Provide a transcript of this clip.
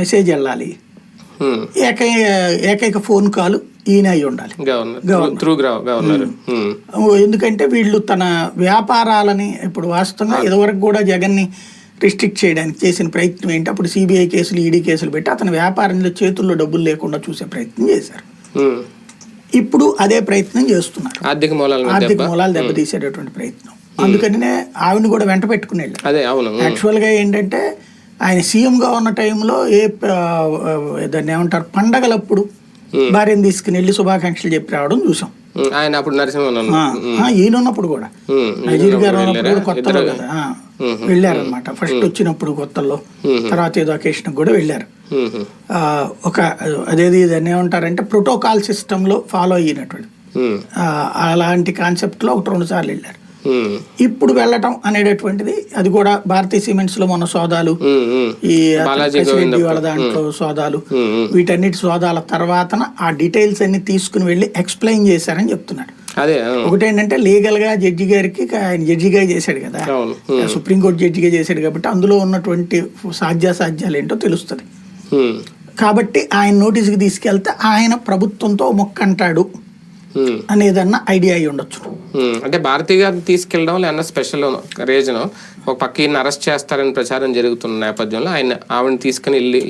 Message వెళ్ళాలి, ఏకైక phone call ఈయన అయి ఉండాలి గవర్నర్. ఎందుకంటే వీళ్ళు తన వ్యాపారాలని ఇప్పుడు వాస్తవంగా ఇదివరకు కూడా జగన్ని రిస్ట్రిక్ట్ చేయడానికి చేసిన ప్రయత్నం ఏంటి, అప్పుడు సిబిఐ కేసులు ఈడీ కేసులు పెట్టి అతని వ్యాపారంలో చేతుల్లో డబ్బులు లేకుండా చూసే ప్రయత్నం చేశారు. ఇప్పుడు అదే ప్రయత్నం చేస్తున్నారు, ఆర్థిక మూలాలు దెబ్బతీసేటటువంటి ప్రయత్నం. అందుకనే ఆవిడని కూడా వెంట పెట్టుకుని వెళ్ళారు. యాక్చువల్గా ఏంటంటే ఆయన సీఎంగా ఉన్న టైంలో దాన్ని ఏమంటారు పండగలప్పుడు భార్యను తీసుకుని వెళ్ళి శుభాకాంక్షలు చెప్పి రావడం చూసాం. ఆయన అప్పుడు ఈయన ఉన్నప్పుడు కూడా నజీర్ గారు ఉన్నప్పుడు కూడా కొత్తలో కదా వెళ్ళారనమాట. ఫస్ట్ వచ్చినప్పుడు కొత్తలో, తర్వాత ఏదో అకేషన్ కూడా వెళ్ళారు. ఒక అదేది దాన్ని ఏమంటారంటే ప్రోటోకాల్ సిస్టమ్ లో ఫాలో అయినటువంటి అలాంటి కాన్సెప్ట్ లో 1-2 సార్లు వెళ్ళారు. ఇప్పుడు వెళ్ళటం అనేటటువంటిది అది కూడా భారతీయ సిమెంట్స్ లో మన సోదాలు, ఈ వాళ్ళ దాంట్లో సోదాలు, వీటన్నిటి సోదాల తర్వాత ఆ డీటెయిల్స్ అన్ని తీసుకుని వెళ్ళి ఎక్స్ప్లెయిన్ చేశారని చెప్తున్నాడు. ఒకటేంటంటే లీగల్ గా జడ్జి గారికి, ఆయన జడ్జిగా చేశాడు కదా, సుప్రీంకోర్టు జడ్జిగా చేశాడు కాబట్టి అందులో ఉన్నటువంటి సాధ్యాసాధ్యాలు ఏంటో తెలుస్తుంది. కాబట్టి ఆయన నోటీస్కి తీసుకెళ్తే ఆయన ప్రభుత్వంతో మొక్కంటాడు అనేదన్న ఐడియా అయి ఉండొచ్చు. అంటే భారతీ గారిని తీసుకెళ్ళడం లేదా స్పెషల్ రీజన్ ఒక పక్క ఈయన అరెస్ట్ చేస్తారని ప్రచారం జరుగుతున్న నేపథ్యంలో ఆవిడని తీసుకుని వెళ్ళి